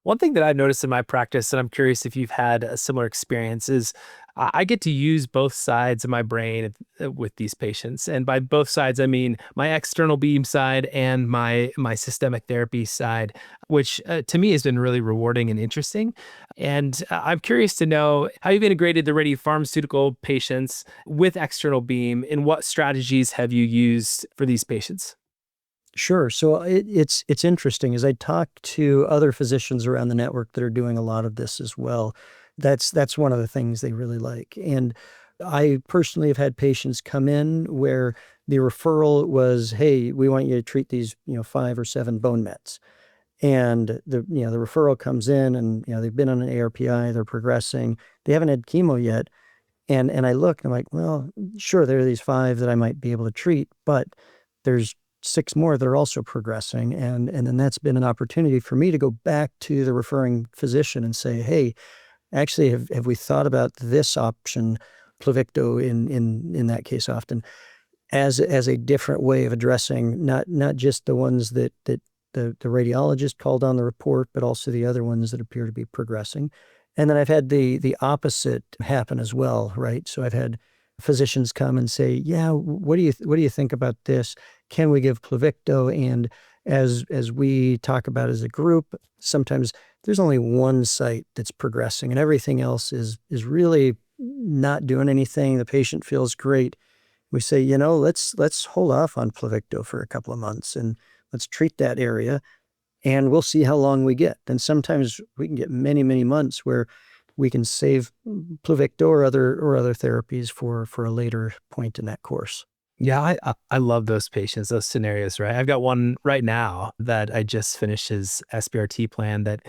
One thing that I've noticed in my practice, and I'm curious if you've had a similar experience, is I get to use both sides of my brain with these patients. And by both sides, I mean my external beam side and my systemic therapy side, which to me has been really rewarding and interesting. And I'm curious to know how you've integrated the radiopharmaceutical patients with external beam, and what strategies have you used for these patients? Sure. So it's interesting as I talk to other physicians around the network that are doing a lot of this as well. That's one of the things they really like. And I personally have had patients come in where the referral was, "Hey, we want you to treat these, 5 or 7 bone mets." And the referral comes in, and they've been on an ARPI, they're progressing, they haven't had chemo yet, and I look, and I'm like, well, sure, there are these 5 that I might be able to treat, but there's 6 more that are also progressing. And then that's been an opportunity for me to go back to the referring physician and say, hey, actually, have we thought about this option, Pluvicto in that case often, as a different way of addressing not just the ones that the radiologist called on the report, but also the other ones that appear to be progressing. And then I've had the opposite happen as well, right? So I've had physicians come and say, "Yeah, what do you think about this? Can we give Pluvicto?" And as we talk about as a group, sometimes there's only one site that's progressing, and everything else is really not doing anything. The patient feels great. We say, let's hold off on Pluvicto for a couple of months and let's treat that area, and we'll see how long we get. And sometimes we can get many, many months where we can save Pluvicto or other therapies for a later point in that course. Yeah, I love those patients, those scenarios, right? I've got one right now that I just finished his SBRT plan that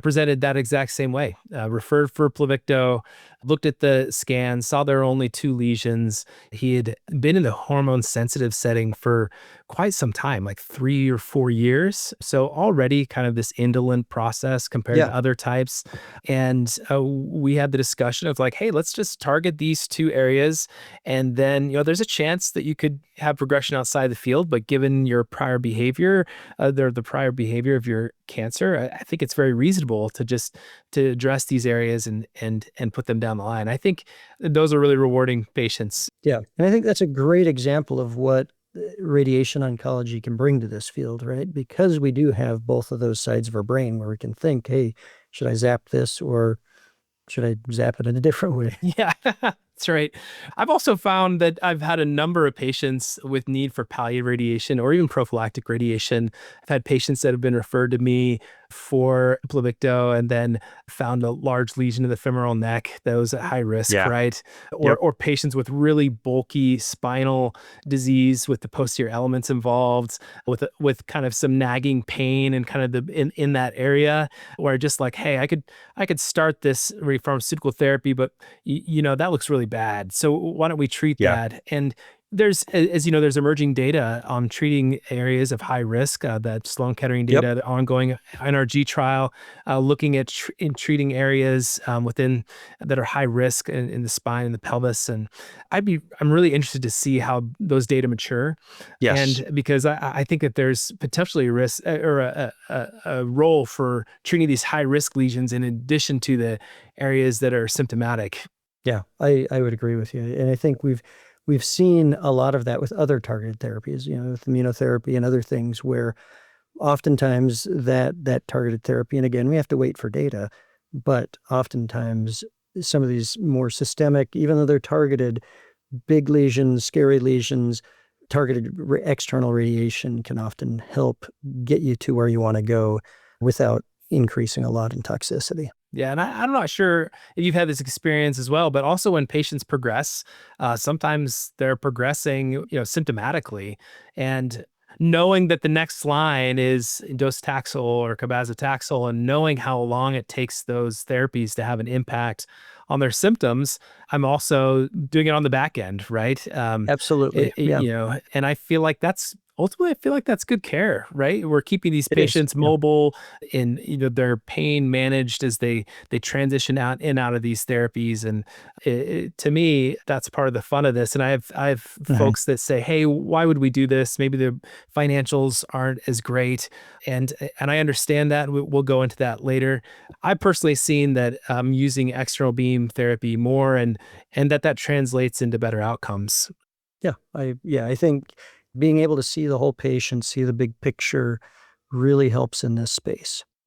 presented that exact same way. Referred for Pluvicto, looked at the scans, saw there were only 2 lesions. He had been in the hormone sensitive setting for quite some time, like 3 or 4 years. So already kind of this indolent process compared Yeah. to other types. And we had the discussion of like, hey, let's just target these 2 areas. And then, there's a chance that you could have progression outside the field, but given your prior behavior, the prior behavior of your cancer, I think it's very reasonable to address these areas and put them down the line. I think those are really rewarding patients. Yeah. And I think that's a great example of what radiation oncology can bring to this field, right? Because we do have both of those sides of our brain where we can think, hey, should I zap this or should I zap it in a different way? Yeah, that's right. I've also found that I've had a number of patients with need for palliative radiation or even prophylactic radiation. I've had patients that have been referred to me for Pluvicto and then found a large lesion in the femoral neck that was at high risk, Yeah. right? Or Yep. or patients with really bulky spinal disease with the posterior elements involved, with kind of some nagging pain and kind of in that area, where just like, hey, I could start this pharmaceutical therapy, but that looks really bad. So why don't we treat Yeah. that? And there's, as you know, there's emerging data on treating areas of high risk. That Sloan Kettering Yep. data, the ongoing NRG trial, looking at in treating areas within that are high risk in the spine and the pelvis. And I'm really interested to see how those data mature, Yes. and because I think that there's potentially a risk or a role for treating these high risk lesions in addition to the areas that are symptomatic. Yeah, I would agree with you. And I think we've seen a lot of that with other targeted therapies, with immunotherapy and other things where oftentimes that targeted therapy, and again, we have to wait for data, but oftentimes some of these more systemic, even though they're targeted, big lesions, scary lesions, targeted external radiation can often help get you to where you want to go without increasing a lot in toxicity. Yeah, and I'm not sure if you've had this experience as well, but also when patients progress, sometimes they're progressing, symptomatically, and knowing that the next line is docetaxel or cabazitaxel, and knowing how long it takes those therapies to have an impact on their symptoms, I'm also doing it on the back end, right? Absolutely. Yeah. And I feel like that's ultimately, I feel like that's good care, right? We're keeping these It is. patients Yeah. mobile and their pain managed as they transition out and out of these therapies. And to me, that's part of the fun of this. And I have Mhm. folks that say, "Hey, why would we do this? Maybe the financials aren't as great," and I understand that. We'll go into that later. I've personally seen that using external beam therapy more, and that translates into better outcomes. I think being able to see the whole patient, see the big picture really helps in this space.